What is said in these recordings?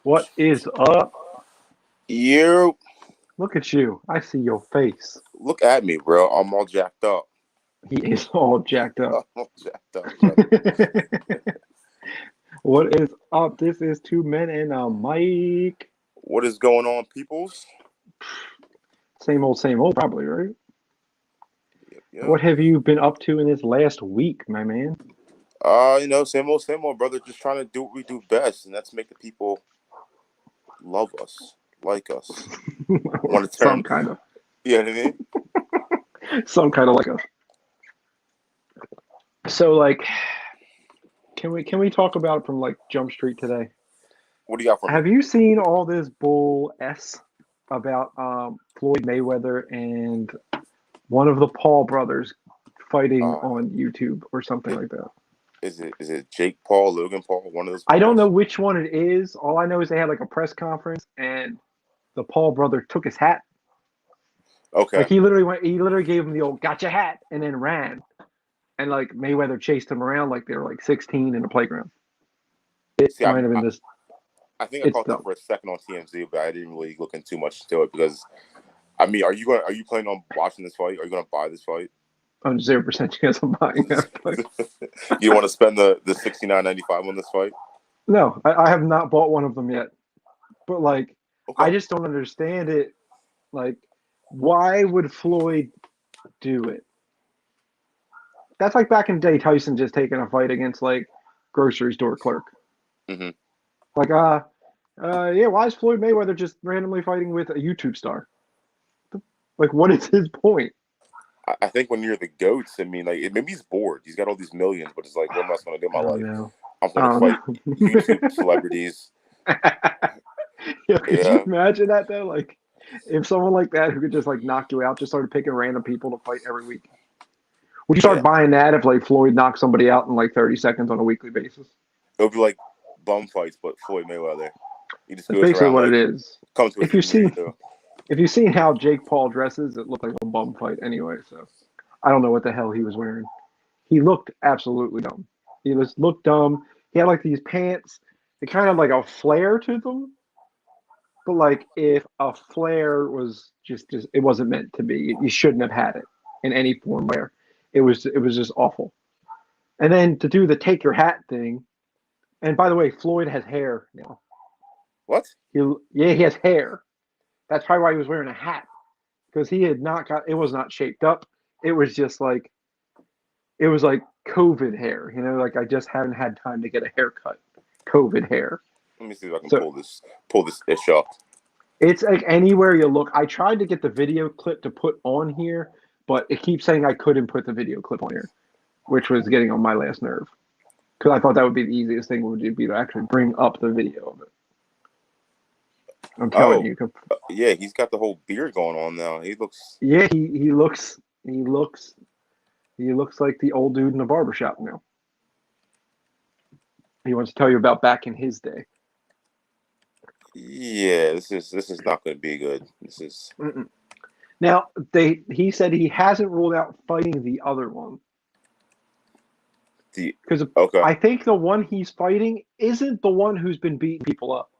What is up? You Look at you. I see your face. look at me, bro. I'm all jacked up. He is all jacked up. I'm all jacked up, brother. What is up? This is Two Men and a Mic. What is going on, peoples? Same old, probably, right? Yep. What have you been up to in this last week, my man? Same old, brother. Just trying to do what we do best, and that's make the people love us, like us. Want to turn? Some kind of. You know what I mean? Some kind of like us. So, like, can we talk about it from like Jump Street today? What do you got for me? Have you seen all this bull about Floyd Mayweather and one of the Paul brothers fighting on YouTube or something like that? Is it Jake Paul, Logan Paul, one of those? I don't know which one it is. All I know is they had like a press conference and the Paul brother took his hat. Okay. Like he literally gave him the old "gotcha" hat and then ran. And like Mayweather chased him around like they were like 16 in a playground. It might have been this. I think I caught that for a second on TMZ, but I didn't really look into too much to it because, I mean, are you planning on watching this fight? Are you going to buy this fight? I'm 0% chance of buying that fight. You want to spend the $69.95 on this fight? No, I have not bought one of them yet. But like, okay. I just don't understand it. Like, why would Floyd do it? That's like back in the day, Tyson just taking a fight against like grocery store clerk. Mm-hmm. Like, why is Floyd Mayweather just randomly fighting with a YouTube star? Like, what is his point? I think when you're the GOATs, I mean, like, maybe he's bored. He's got all these millions, but it's like, what am I going to do in my life? Know. I'm going to fight YouTube celebrities. Could you imagine that, though? Like, if someone like that who could just, like, knock you out just started picking random people to fight every week. Would you start buying that if, like, Floyd knocked somebody out in, like, 30 seconds on a weekly basis? It would be like bum fights, but Floyd Mayweather. He just That's basically around, what like, it is. Comes to if you've seen how Jake Paul dresses, it looked like a bum fight anyway, so I don't know what the hell he was wearing. He looked absolutely dumb. He just looked dumb. He had like these pants. They kind of like a flare to them. But like if a flare was just it wasn't meant to be. You shouldn't have had it in any form where it was just awful. And then to do the take your hat thing. And by the way, Floyd has hair now. What? He has hair. That's probably why he was wearing a hat. Because he had not got, it was not shaped up. It was just like, it was like COVID hair. You know, like I just haven't had time to get a haircut. COVID hair. Let me see if I can pull this ish up. It's like anywhere you look. I tried to get the video clip to put on here, but it keeps saying I couldn't put the video clip on here, which was getting on my last nerve. Because I thought that would be the easiest thing would be to actually bring up the video of it. I'm telling you. Yeah, he's got the whole beard going on now. He looks. Yeah, he looks like the old dude in the barbershop now. He wants to tell you about back in his day. Yeah, this is not going to be good. This is. Mm-mm. Now he said he hasn't ruled out fighting the other one. Because I think the one he's fighting isn't the one who's been beating people up.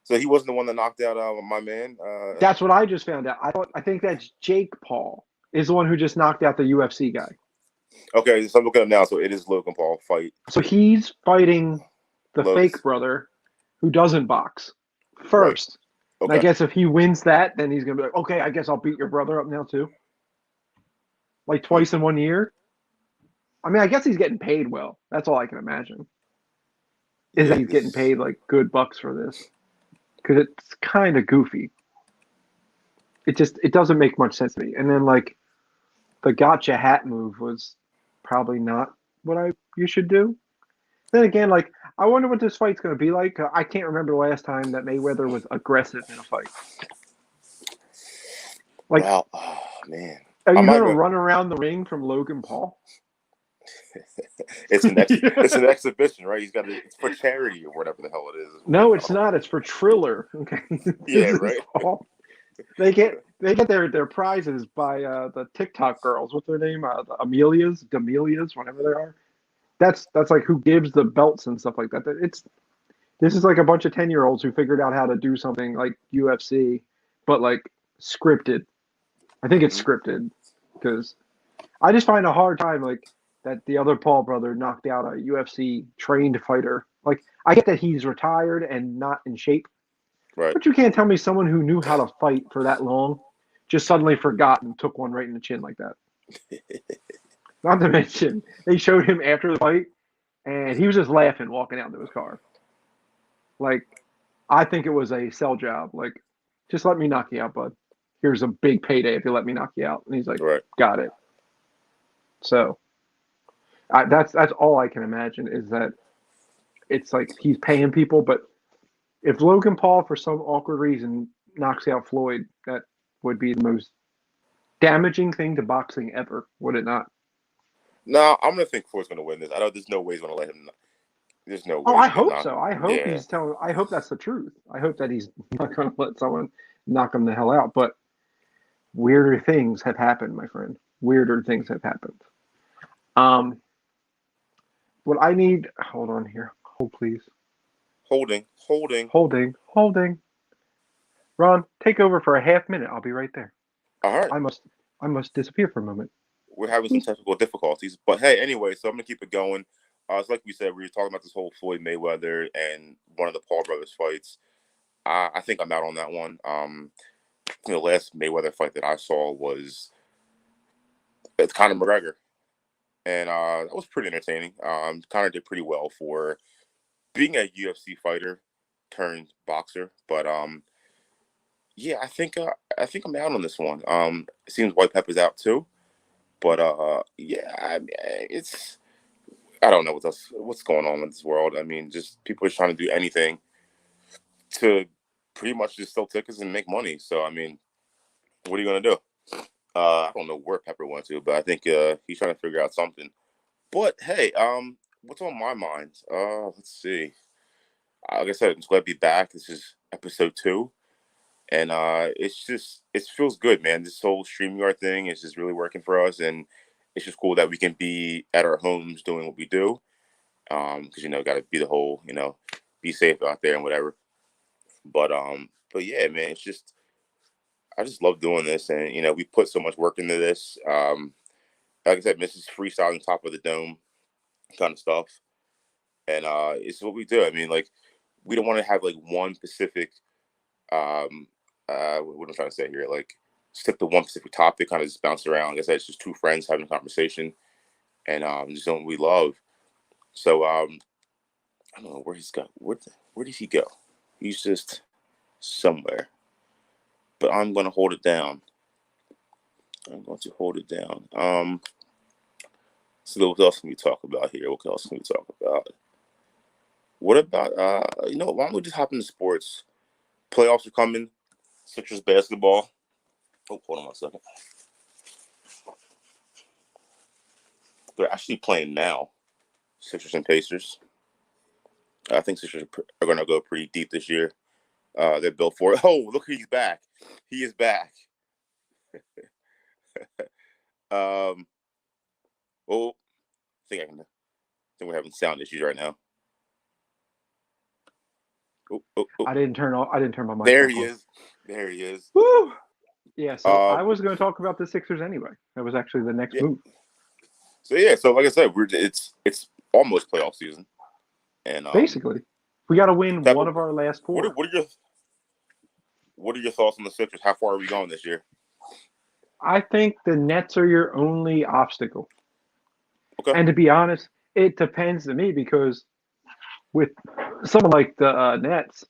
So he wasn't the one that knocked out my man? That's what I just found out. I think that's Jake Paul is the one who just knocked out the UFC guy. Okay, so I'm looking up now. So it is Logan Paul fight. So he's fighting the fake brother who doesn't box first. Right. Okay. I guess if he wins that, then he's going to be like, okay, I guess I'll beat your brother up now too. Like twice in 1 year. I mean, I guess he's getting paid well. That's all I can imagine. That he's getting paid like good bucks for this. Because it's kind of goofy. It doesn't make much sense to me. And then like the gotcha hat move was probably not what you should do. Then again, like I wonder what this fight's going to be like. I can't remember the last time that Mayweather was aggressive in a fight. Like, wow. Oh, man, are you going to run around the ring from Logan Paul? It's an exhibition, right? It's for charity or whatever the hell it is. No, it's not. It's for Triller. Okay. Yeah, right. They get their prizes by the TikTok girls. What's their name? The D'Amelias, whatever they are. That's like who gives the belts and stuff like that. This is like a bunch of 10-year-olds who figured out how to do something like UFC, but like scripted. I think it's scripted because I just find a hard time like that the other Paul brother knocked out a UFC trained fighter. Like I get that he's retired and not in shape, Right. but you can't tell me someone who knew how to fight for that long just suddenly forgot and took one right in the chin like that. Not to mention, they showed him after the fight, and he was just laughing walking out to his car. Like, I think it was a sell job. Like, just let me knock you out, bud. Here's a big payday if you let me knock you out. And he's like, Right. got it. So that's all I can imagine is that it's like he's paying people. But if Logan Paul, for some awkward reason, knocks out Floyd, that would be the most damaging thing to boxing ever, would it not? No, I'm gonna think Floyd's gonna win this. I know there's no way he's gonna let him. There's no Oh, way I he's gonna hope knock so. him. I hope Yeah. he's telling. I hope that's the truth. I hope that he's not going to let someone knock him the hell out. But weirder things have happened, my friend. Weirder things have happened. Um, what I need. Hold on here. Hold, please. Holding. Holding. Ron, take over for a half minute. I'll be right there. All right. I must disappear for a moment. We're having some technical difficulties, but hey, anyway, so I'm gonna keep it going. It's like we said, we were talking about this whole Floyd Mayweather and one of the Paul brothers fights. I think I'm out on that one. The last Mayweather fight that I saw was Conor McGregor, and that was pretty entertaining. Conor did pretty well for being a UFC fighter turned boxer, but yeah, I think I'm out on this one. It seems White Pepper's out too, but yeah, it's I don't know what's going on in this world. I mean, just people are trying to do anything to pretty much just sell tickets and make money. So I mean, what are you gonna do? I don't know where Pepper went to, but I think he's trying to figure out something. But hey, what's on my mind? Let's see. Like I said, I'm glad to be back. This is episode 2. And it feels good, man. This whole StreamYard thing is just really working for us, and it's just cool that we can be at our homes doing what we do. Because got to be the whole, be safe out there and whatever. But yeah, man, I just love doing this, and we put so much work into this. Like I said, Mrs. Freestyling top of the dome kind of stuff, and it's what we do. I mean, like we don't want to have like one specific what I'm trying to say here, like stick to one specific topic, kind of just bounce around. Like I said, it's just two friends having a conversation and just doing what we love. So I don't know where he's got. Where did he go? He's just somewhere. But I'm gonna hold it down. I'm going to hold it down. So what else can we talk about here? What else can we talk about? What about why don't we just hop into sports? Playoffs are coming. Sixers basketball. Oh, hold on 1 second. They're actually playing now. Sixers and Pacers. I think Sixers are going to go pretty deep this year. They're built for it. Oh, look, he's back. He is back. Oh, I think we're having sound issues right now. Oh. I didn't turn my mic. There he is. There he is. Woo! Yeah, so I was going to talk about the Sixers anyway. That was actually the next move. So like I said, it's almost playoff season, and basically, we got to win Peppa, one of our last 4. What are your thoughts on the Sixers? How far are we going this year? I think the Nets are your only obstacle. Okay. And to be honest, it depends to me because with someone like the Nets,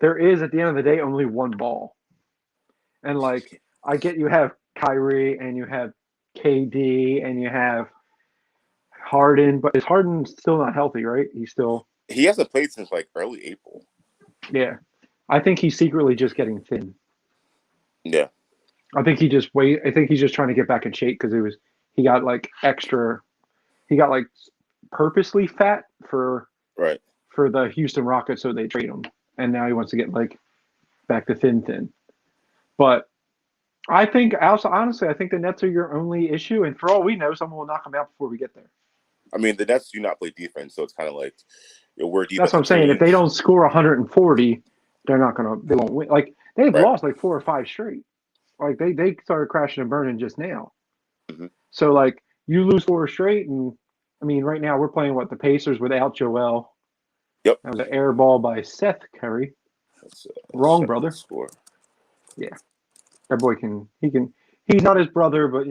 there is at the end of the day only one ball. And like I get you have Kyrie and you have KD and you have Harden, but is Harden still not healthy, right? He hasn't played since like early April. Yeah. I think he's secretly just getting thin. Yeah. I think he's just trying to get back in shape because he got like purposely fat for the Houston Rockets, so they trade him, and now he wants to get like back to thin. But I think honestly, I think the Nets are your only issue, and for all we know, someone will knock them out before we get there. I mean, the Nets do not play defense, so it's kind of like we're deep. That's what I'm saying. If they don't score 140, they won't win. Like they've lost like 4 or 5 straight. Like they started crashing and burning just now. Mm-hmm. So like you lose 4 straight, and I mean right now we're playing the Pacers without Joel. Yep. That was an air ball by Seth Curry. Wrong, brother. Score. Yeah, that boy he's not his brother, but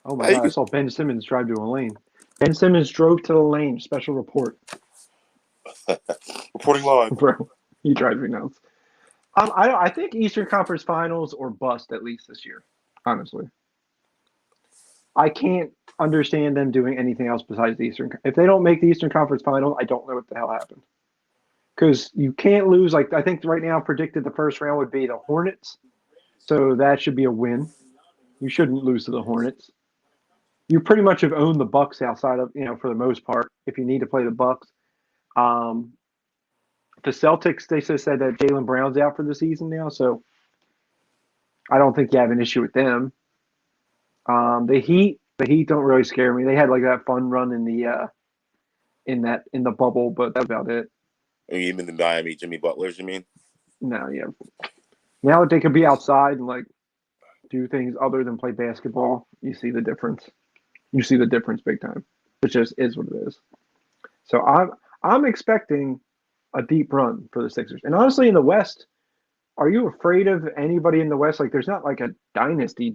Oh my God! I saw Ben Simmons drive to a lane. Ben Simmons drove to the lane. Special report. Reporting live, bro. He drives me nuts. I think Eastern Conference Finals or bust at least this year. Honestly, I can't understand them doing anything else besides the Eastern. If they don't make the Eastern Conference Final, I don't know what the hell happened. Because you can't lose. Like I think right now predicted the first round would be the Hornets, so that should be a win. You shouldn't lose to the Hornets. You pretty much have owned the Bucks outside of for the most part. If you need to play the Bucks, the Celtics they just said that Jaylen Brown's out for the season now, so I don't think you have an issue with them. The Heat don't really scare me. They had like that fun run in the bubble, but that's about it. You mean the Miami Jimmy Butlers? You mean? No, yeah. Now that they could be outside and like do things other than play basketball, you see the difference. You see the difference big time. It just is what it is. So I'm expecting a deep run for the Sixers. And honestly, in the West, are you afraid of anybody in the West? Like, there's not like a dynasty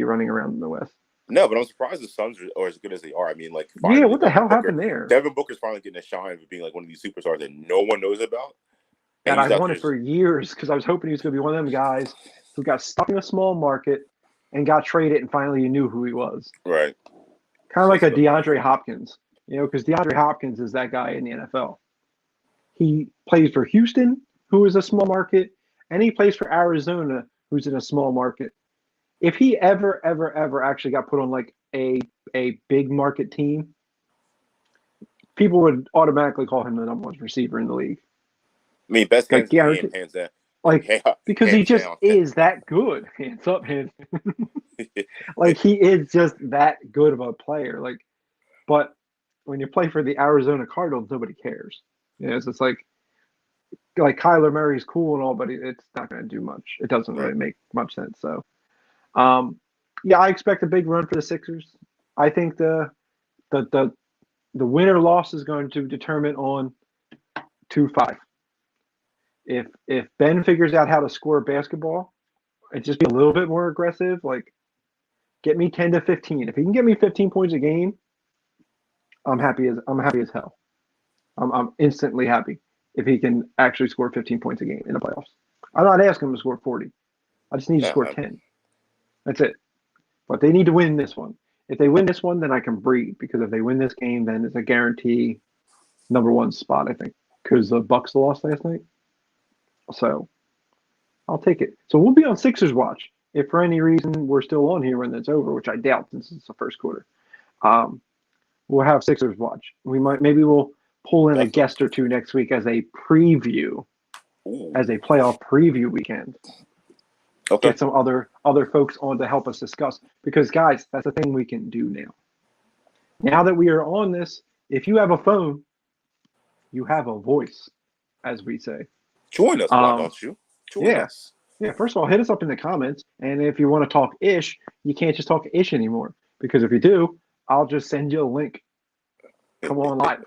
running around in the West. No, but I'm surprised the Suns are as good as they are. I mean, like, yeah, what the hell happened there? Devin Booker's finally getting a shine for being like one of these superstars that no one knows about. And I wanted for years because I was hoping he was going to be one of them guys who got stuck in a small market and got traded, and finally you knew who he was. Right. Kind of like a DeAndre Hopkins, because DeAndre Hopkins is that guy in the NFL. He plays for Houston, who is a small market, and he plays for Arizona, who's in a small market. If he ever actually got put on like a big market team, people would automatically call him the number 1 receiver in the league. I mean, best hands in the game, hands down. Because he just is that good. Hands up, hands. Like he is just that good of a player. Like, but when you play for the Arizona Cardinals, nobody cares. So it's like Kyler Murray's cool and all, but it's not going to do much. It doesn't really make much sense. So, yeah, I expect a big run for the Sixers. I think the win or loss is going to determine on 2-5. If Ben figures out how to score basketball and just be a little bit more aggressive, like get me 10 to 15. If he can get me 15 points a game, I'm happy as hell. I'm instantly happy if he can actually score 15 points a game in the playoffs. I'm not asking him to score 40. I just need to score 10. That's it. But they need to win this one. If they win this one, then I can breathe, because if they win this game, then it's a guarantee number 1 spot, I think, because the Bucks lost last night. So I'll take it. So we'll be on Sixers watch. If for any reason we're still on here when it's over, which I doubt since it's the first quarter, we'll have Sixers watch. Maybe we'll pull in a guest or two next week as a preview, as a playoff preview weekend. Okay. Get some other folks on to help us discuss, because guys, that's the thing we can do now. Now that we are on this, if you have a phone, you have a voice, as we say. Join us, why don't you? Join us. Yeah, first of all, hit us up in the comments. And if you want to talk ish, you can't just talk ish anymore. Because if you do, I'll just send you a link. Come on live.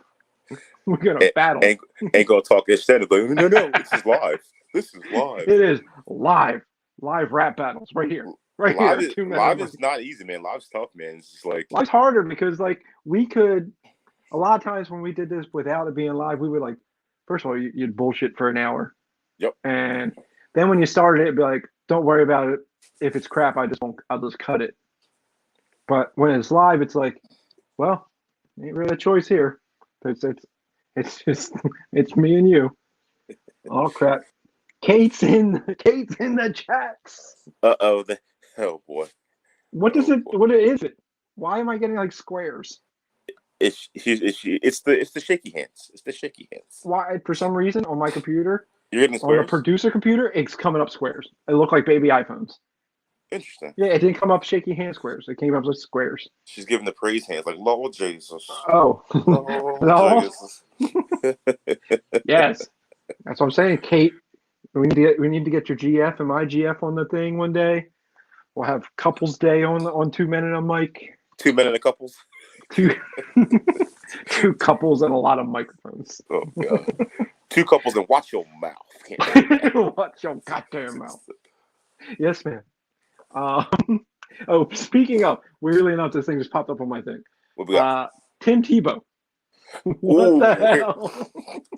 We're going to battle. Ain't going to talk ish then. No, this is live. This is live. It is live. Live rap battles right here. Live is not easy, man. Live's tough, man. It's just like... Live's harder because, like, we could... A lot of times when we did this without it being live, we would, like... First of all, you'd bullshit for an hour. Yep. And then when you started it, it'd be like, don't worry about it. If it's crap, I'll just cut it. But when it's live, it's like, well, ain't really a choice here. It's me and you. Oh crap. Kate's in the chats. Oh boy. What is it? Why am I getting like squares? It's the shaky hands. It's the shaky hands. Why? For some reason on my computer, you're getting squares? On the producer computer, it's coming up squares. It look like baby iPhones. Interesting. Yeah, it didn't come up shaky hand squares. It came up with squares. She's giving the praise hands, like Lord Jesus. Oh. Lord Jesus. Yes, that's what I'm saying, Kate. We need to get your GF and my GF on the thing one day. We'll have couples day on 2 Men and a Mic. 2 men and a couples. Two two couples and a lot of microphones. Oh God. 2 couples and watch your mouth. Watch your goddamn mouth. Yes, man. Speaking of, weirdly enough, this thing just popped up on my thing. What we got? Tim Tebow. What the hell?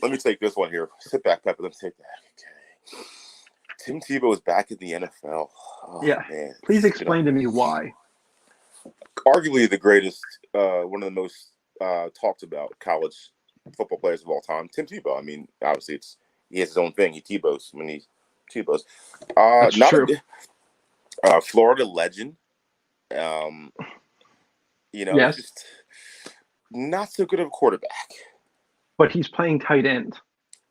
Let me take this one here. Sit back, Peppa. Let me take that. Okay. Tim Tebow is back in the NFL. Oh, yeah. Man. Please explain to me why. Arguably the greatest, one of the most talked about college football players of all time, Tim Tebow. I mean, obviously he has his own thing. He Tebows when he Tebows. That's true. Florida legend. Yes. Just not so good of a quarterback. But he's playing tight end.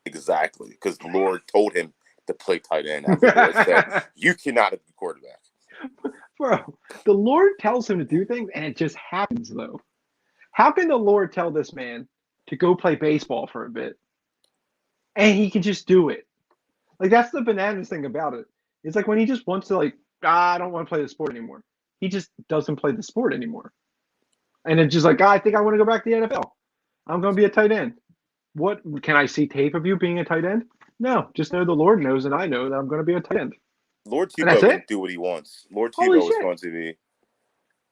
Exactly, because the Lord told him to play tight end. After the Lord said, you cannot be quarterback. Bro, the Lord tells him to do things, and it just happens, though. How can the Lord tell this man to go play baseball for a bit, and he can just do it? Like, that's the bananas thing about it. It's like when he just wants to, I don't want to play the sport anymore. He just doesn't play the sport anymore. And it's just like, I think I want to go back to the NFL. I'm going to be a tight end. What, can I see tape of you being a tight end? No, just know the Lord knows, and I know that I'm going to be a tight end. Lord Tebow can do what he wants. Lord Tebow is going to be.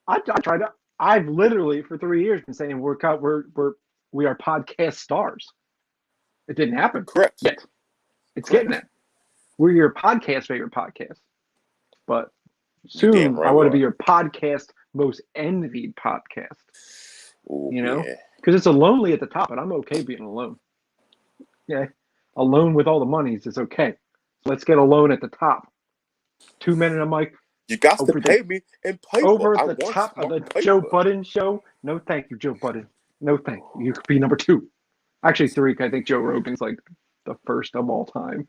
I tried to. I've literally for 3 years been saying we are podcast stars. It didn't happen. Correct. Yet. It's getting there. We're your podcast favorite podcast. But soon I want to be your podcast most envied podcast. Ooh, because it's a lonely at the top, and I'm okay being alone. Yeah, alone with all the monies is okay. So let's get alone at the top. 2 Men and a Mic. You got to pay me in paper. Over at the top of the paper. Joe Budden show. No, thank you, Joe Budden. No, thank you. You could be number 2. Actually, 3. Because I think Joe Rogan's like the first of all time.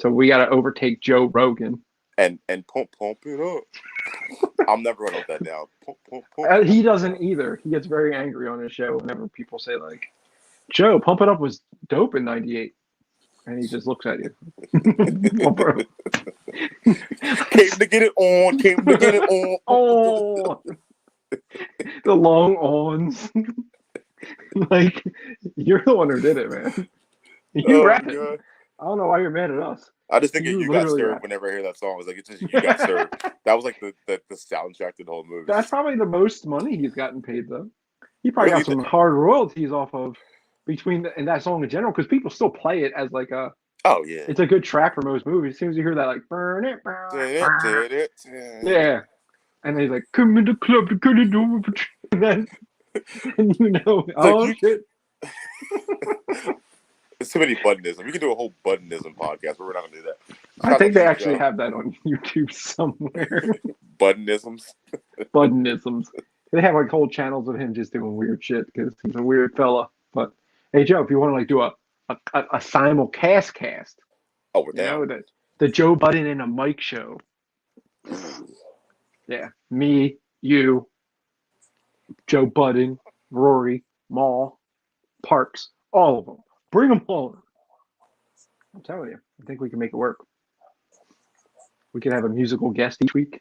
So we got to overtake Joe Rogan. And pump it up. I'm never gonna let that down. Pump. He doesn't either. He gets very angry on his show whenever people say like, "Joe, Pump It Up was dope in '98," and he just looks at you. Well, bro. Came to get it on. Oh, the long ons. Like, you're the one who did it, man. You rap it. I don't know why you're mad at us. I just think you got served whenever I hear that song. It's like, it's just you got served. That was like the soundtrack to the whole movie. That's probably the most money he's gotten paid, though. He probably got some hard royalties off of and that song in general, because people still play it as like a. Oh yeah. It's a good track for most movies. As soon as you hear that, like burn it. Yeah. And then he's like, "Come in the club to cut it over," and you know, oh shit. There's too many buttonism. We can do a whole buttonism podcast, but we're not gonna do that. I think they actually have that on YouTube somewhere. Buttonisms. Buttonisms. They have like whole channels of him just doing weird shit because he's a weird fella. But hey, Joe, if you want to like do a simulcast cast, we're down. The Joe Budden and a Mic show. Yeah, me, you, Joe Budden, Rory, Maul, Parks, all of them. Bring them all. I'm telling you, I think we can make it work. We can have a musical guest each week.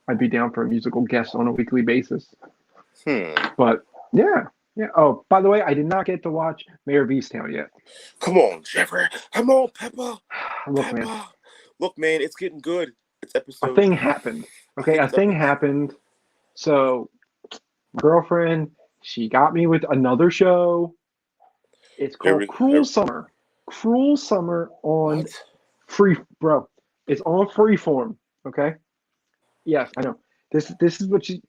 I'd be down for a musical guest on a weekly basis. But yeah. Oh, by the way, I did not get to watch Mayor of Easttown yet. Come on, Jeffrey. Come on, Peppa. Look, man, it's getting good. It's episode. A thing happened. Okay, a thing happened. So, my girlfriend, she got me with another show. It's called Cruel Summer. Cruel Summer on bro. It's on Freeform. Okay. Yes, I know. This is what she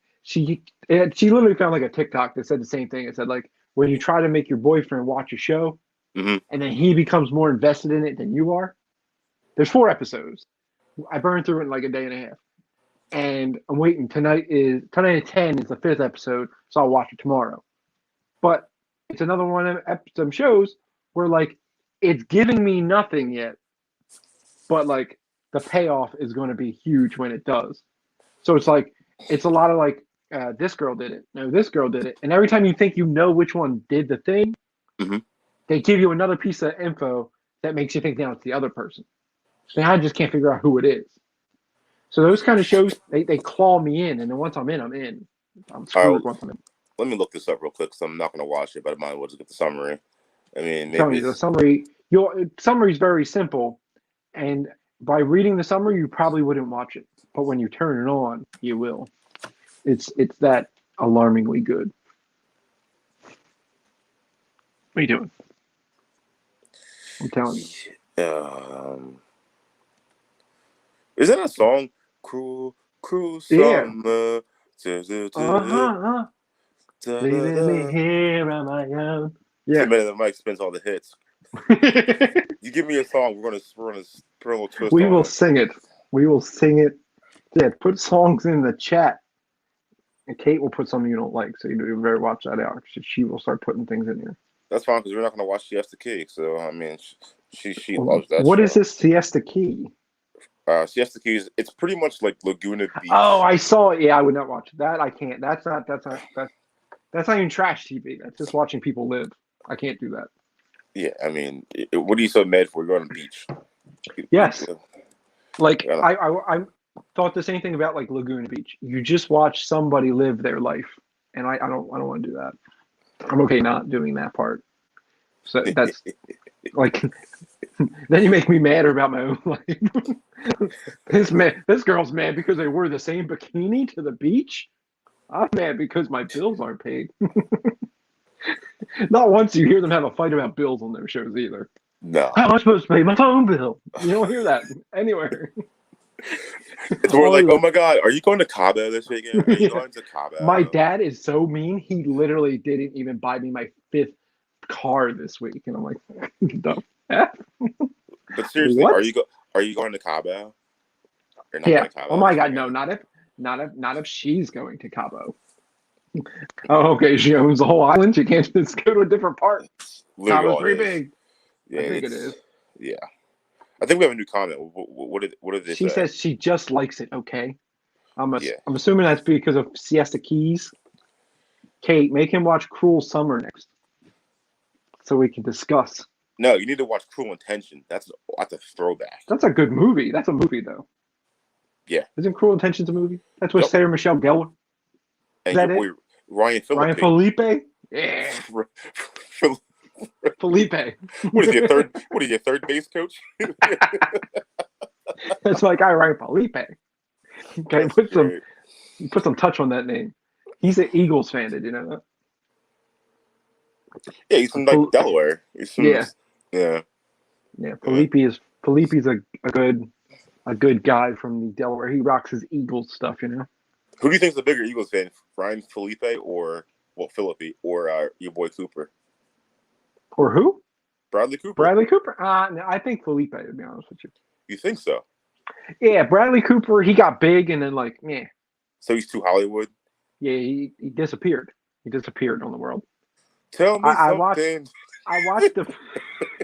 literally found like a TikTok that said the same thing. It said like when you try to make your boyfriend watch a show, and then he becomes more invested in it than you are. There's 4 episodes. I burned through it in like a day and a half, and I'm waiting. Tonight at 10 is the 5th episode, so I'll watch it tomorrow. But it's another one of some shows where like it's giving me nothing yet, but like the payoff is going to be huge when it does. So it's like it's a lot of like this girl did it, no, this girl did it, and every time you think you know which one did the thing, they give you another piece of info that makes you think now it's the other person. So now I just can't figure out who it is. So those kind of shows, they claw me in, and then once I'm in, I'm in. I'm screwed once I'm in. Let me look this up real quick, because I'm not going to watch it, but I might as well just get the summary. I mean, maybe you, the summary. Summary is very simple, and by reading the summary, you probably wouldn't watch it. But when you turn it on, you will. It's that alarmingly good. What are you doing? I'm telling you. Is that a song? Cruel Summer. Yeah. Leaving me here on my own. Yeah. The Mike spins all the hits. You give me a song, we're gonna put a little twist. We will sing it. We will sing it. Yeah, put songs in the chat. And Kate will put something you don't like, so you better watch that out. She will start putting things in here. That's fine, because we're not going to watch Siesta Key. So, I mean, she loves that What show. is this Siesta Key? Siesta Key it's pretty much like Laguna Beach. Oh, I saw it. Yeah, I would not watch that. I can't. That's not even trash TV. That's just watching people live. I can't do that. Yeah, I mean, what are you so mad for? You're on the beach. Yes. Like, I thought the same thing about like Laguna Beach. You just watch somebody live their life, and I don't want to do that. I'm okay not doing that part. So that's like, then you make me madder about my own life. This girl's mad because they wore the same bikini to the beach. I'm mad because my bills aren't paid. Not once you hear them have a fight about bills on their shows either. No. How am I supposed to pay my phone bill? You don't hear that anywhere. It's more like, oh my God, are you going to Cabo this weekend? Are you going to Cabo? My dad is so mean. He literally didn't even buy me my 5th car this week, and I'm like, the F? But seriously, what? Are you going to Cabo? Yeah. Cabo oh my God, no, not if she's going to Cabo. Oh, okay. She owns the whole island. She can't just go to a different part. Cabo's pretty big. Yeah, I think it is. Yeah. I think we have a new comment. What did they say? She says she just likes it. Okay. I'm assuming that's because of Siesta Keys. Kate, make him watch Cruel Summer next, so we can discuss. No, you need to watch Cruel Intention. That's a throwback. That's a good movie. That's a movie though. Yeah. Isn't Cruel Intentions a movie? That's with Sarah Michelle Gellar. And your boy Ryan Phillippe. Ryan Felipe. Yeah. Felipe. What is your third base coach? That's my guy, Ryan Felipe. Okay, put some touch on that name. He's an Eagles fan. Did you know that? Yeah, he's from like Delaware. He's from, yeah. Felipe's a good guy from the Delaware. He rocks his Eagles stuff. You know. Who do you think is the bigger Eagles fan, Ryan Felipe or your boy Cooper? Or who? Bradley Cooper. Bradley Cooper? No, I think Felipe, to be honest with you. You think so? Yeah, Bradley Cooper, he got big and then So he's too Hollywood? Yeah, he disappeared. He disappeared on the world. Tell me something. I watched the...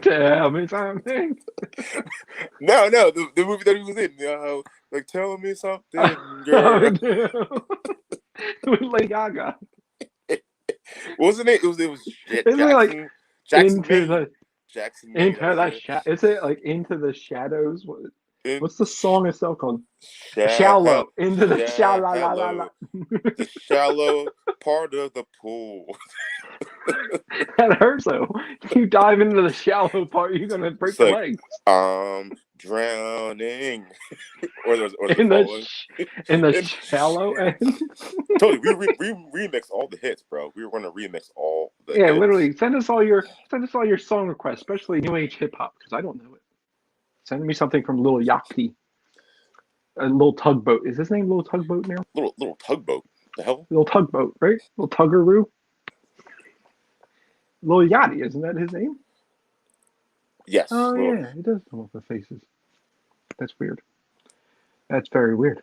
Tell me something. No, the movie that he was in. Like, tell me something, girl. With Lady Gaga. Wasn't it? It was Isn't it like Jackson is it like Into the Shadows? What's the song itself called? Shallow. Into the shallow. The shallow part of the pool. That hurts though. You dive into the shallow part, you're gonna break your legs. Drowning. in the shallow end. Totally, we remix all the hits, bro. We were gonna remix all the hits. Literally. Send us all your song requests, especially new age hip hop, because I don't know it. Send me something from Lil Yachty. Lil Tugboat. Is his name Lil Tugboat now? Little Tugboat. The hell? Lil Tugboat, right? Lil Tuggaroo. Lil Yachty, isn't that his name? Yes. Oh yeah, he does come up with faces. That's weird. That's very weird.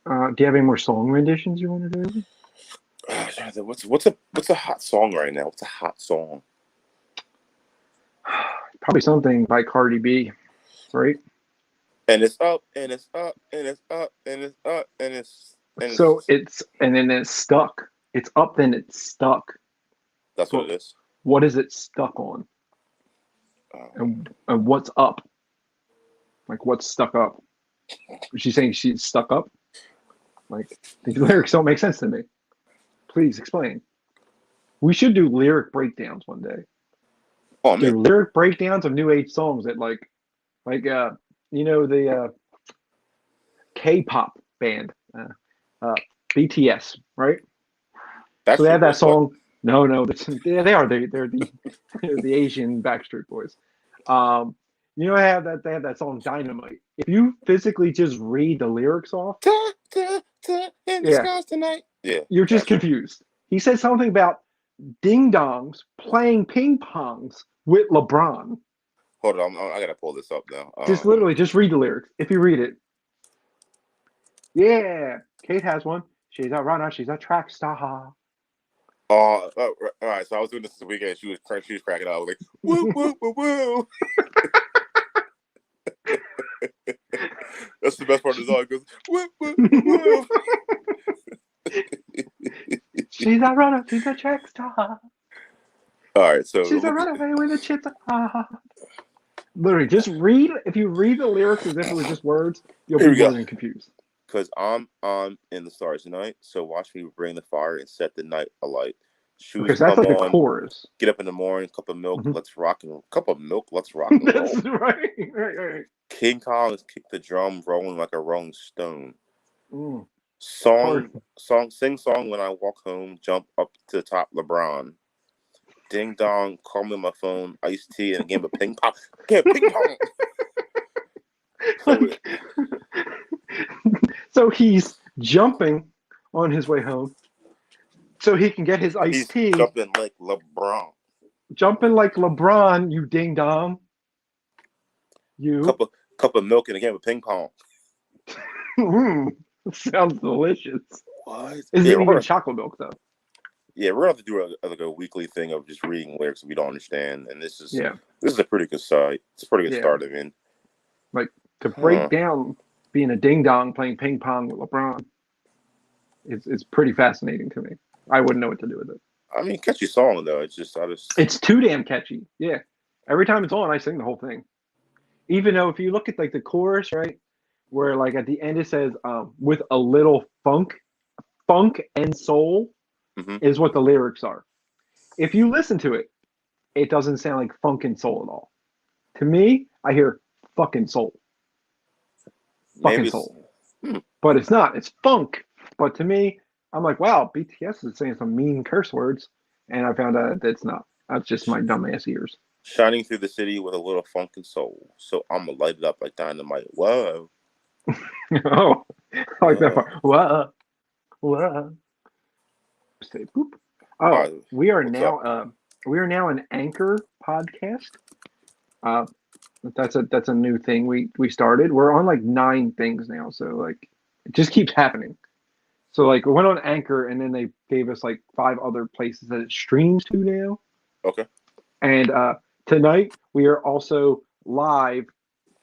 Do you have any more song renditions you want to do? What's a hot song right now? What's a hot song? Probably something by Cardi B, right? And it's up, and it's up, and it's up, and it's up, and it's and then it's stuck. It's up, then it's stuck. That's what it is. what is it stuck on? And what's up? Like, what's stuck up? Is she saying she's stuck up? Like, these lyrics don't make sense to me. Please explain. We should do lyric breakdowns one day. Oh, man. Do lyric breakdowns of new age songs that the K-pop band, BTS, right? So they have that song. No, they are. They're the Asian Backstreet Boys. They have that song Dynamite. If you physically just read the lyrics off, in the skies tonight. Yeah, you're just confused. He said something about ding dongs playing ping pongs with LeBron. Hold on, I gotta pull this up now. Just read the lyrics. If you read it, yeah, Kate has one. She's a runner. She's a track star. All right. So I was doing this weekend. She was cracking up. I was like, woo, woo, woo, woo. That's the best part of the song. It goes, woo, woo, woo, woo. She's a runner. She's a track star. All right. So she's a runaway with a chip. Literally, just read. If you read the lyrics as if it was just words, you'll be more than confused. Because I'm in the stars tonight, so watch me bring the fire and set the night alight. Shoes because that's like a chorus. Get up in the morning, cup of milk, let's rock and roll. That's right. King Kong's kick the drum, rolling like a rolling stone. Sing song when I walk home, jump up to the top, LeBron. Ding dong, call me on my phone, iced tea, and a game of ping pong. Yeah, ping pong. So he's jumping on his way home so he can get his iced tea. Jumping like LeBron. Jumping like LeBron, you ding dong. You. Cup of milk and a game of ping pong. Sounds delicious. What? Is it even chocolate milk, though? Yeah, we're going to have to do a weekly thing of just reading lyrics we don't understand. And this is a pretty good site. It's a pretty good start, I mean. Like, to break down being a ding-dong playing ping pong with LeBron, it's pretty fascinating to me. I wouldn't know what to do with it. I mean, catchy song, though. It's too damn catchy. Yeah. Every time it's on, I sing the whole thing. Even though if you look at, like, the chorus, right, where, like, at the end it says, with a little funk and soul is what the lyrics are. If you listen to it, it doesn't sound like funk and soul at all. To me, I hear fucking soul. Fucking soul. But it's not. It's funk. But to me, I'm like, wow, BTS is saying some mean curse words. And I found out that it's not. That's just my dumbass ears. Shining through the city with a little funk and soul. So I'm going to light it up like dynamite. Whoa. Oh, I like that part. Whoa. Whoa. Say poop. Oh, we are now an Anchor podcast. That's a new thing we started. We're on like 9 things now, so like it just keeps happening. So like we went on Anchor, and then they gave us like 5 other places that it streams to now. Okay. And tonight we are also live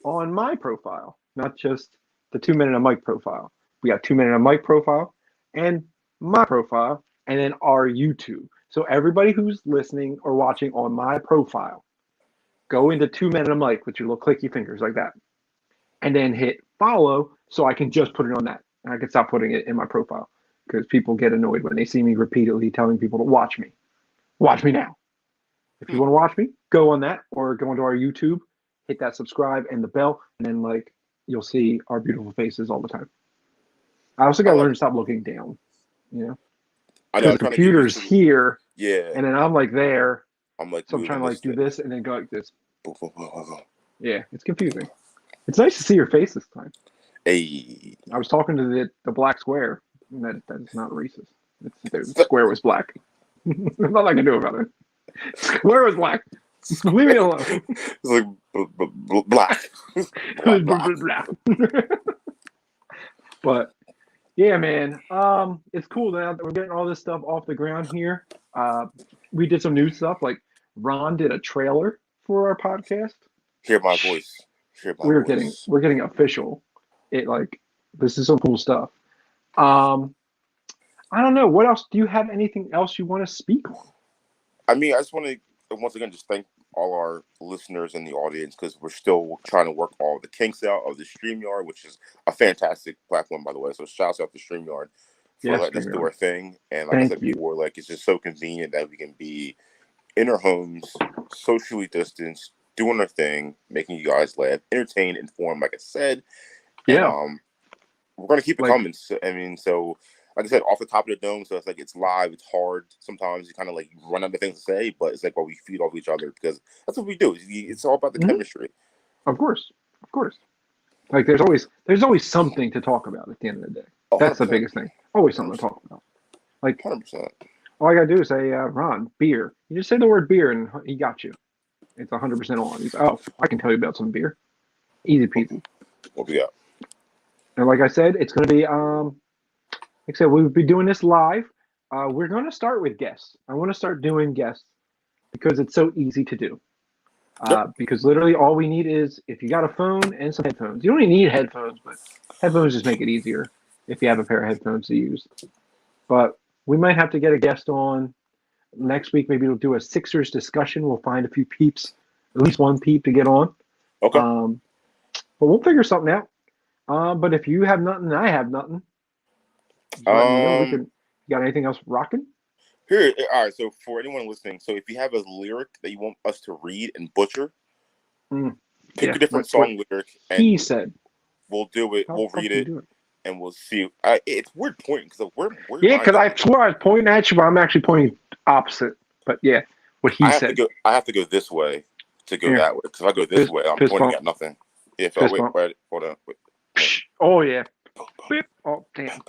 on my profile, not just the 2 Minute a Mic profile. We got 2 Minute a Mic profile and my profile, and then our YouTube. So everybody who's listening or watching on my profile, go into 2 Minute a Mic with your little clicky fingers like that, and then hit follow so I can just put it on that. And I can stop putting it in my profile because people get annoyed when they see me repeatedly telling people to watch me. Watch me now. If you want to watch me, go on that or go onto our YouTube, hit that subscribe and the bell, and then like you'll see our beautiful faces all the time. I also got to learn to stop looking down, you know? Because the computer's here, and then I'm like there. I'm like, so I'm trying to like do this and then go like this. Yeah, it's confusing. It's nice to see your face this time. Hey, I was talking to the black square. And that's not racist. The square was black. There's nothing I can do about it. Square was black. Leave me alone. It's like black. black. But yeah, man, it's cool that we're getting all this stuff off the ground here. We did some new stuff, like Ron did a trailer for our podcast. Hear my voice. We're getting official. This is some cool stuff. I don't know. What else? Do you have anything else you want to speak on? I mean, I just want to once again, just thank all our listeners in the audience because we're still trying to work all the kinks out of the StreamYard, which is a fantastic platform, by the way. So shouts out to StreamYard for letting us do our thing. And like I said before, like it's just so convenient that we can be in our homes, socially distanced, doing our thing, making you guys laugh, entertain, inform, like I said. And we're gonna keep it coming. So, I mean, so like I said, off the top of the dome, so it's like it's live, it's hard. Sometimes you kind of like run out of things to say, but it's like while we feed off each other because that's what we do. It's all about the chemistry. Of course. Like there's always something to talk about at the end of the day. That's 100%. The biggest thing. Always something to talk about. Like 100%. All I gotta do is say, Ron, beer. You just say the word beer, and he got you. It's 100% on. He's I can tell you about some beer. Easy peasy. What we got? And like I said, it's gonna be like I said, we'll be doing this live. We're gonna start with guests. I want to start doing guests because it's so easy to do. Because literally all we need is if you got a phone and some headphones. You don't even need headphones, but headphones just make it easier if you have a pair of headphones to use. But we might have to get a guest on next week. Maybe we'll do a Sixers discussion. We'll find a few peeps, at least one peep to get on. Okay. But we'll figure something out. But if you have nothing, I have nothing. You got anything else rocking? Here, all right. So for anyone listening, so if you have a lyric that you want us to read and butcher, pick a different song lyric. And he said, "We'll do it. We'll read it, and we'll see." It's weird pointing because we're because I swore I was pointing at you, but I'm actually pointing opposite. But yeah, what he said. I have to go this way to go that way because if I go this way, I'm pointing at nothing. Yeah. So wait, hold on. Wait. Oh yeah. Oh damn.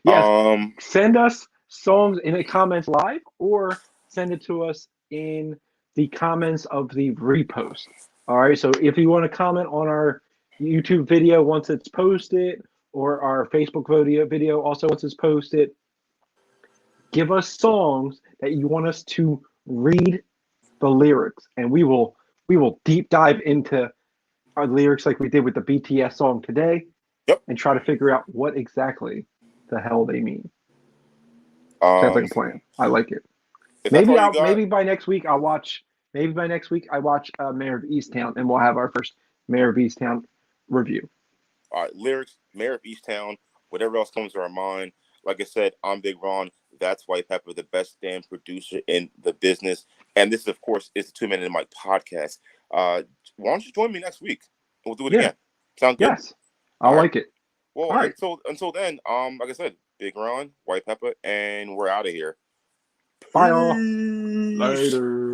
Yes. Send us songs in the comments live, or send it to us in the comments of the repost. All right. So if you want to comment on our YouTube video once it's posted, or our Facebook video also once it's posted, give us songs that you want us to read the lyrics, and we will deep dive into our lyrics like we did with the BTS song today. Yep. And try to figure out what exactly the hell they mean. Sounds like a plan. I like it. Maybe by next week I watch Mayor of Easttown, and we'll have our first Mayor of Easttown review. All right, lyrics, Mayor of Easttown, whatever else comes to our mind. Like I said, I'm Big Ron. That's White Pepper, the best damn producer in the business. And this, of course, is the 2 Minute Mic podcast. Why don't you join me next week? We'll do it again. Sound good? Yes. I like it. Well, until then, like I said, Big Ron, White Pepper, and we're out of here. Bye all. Later.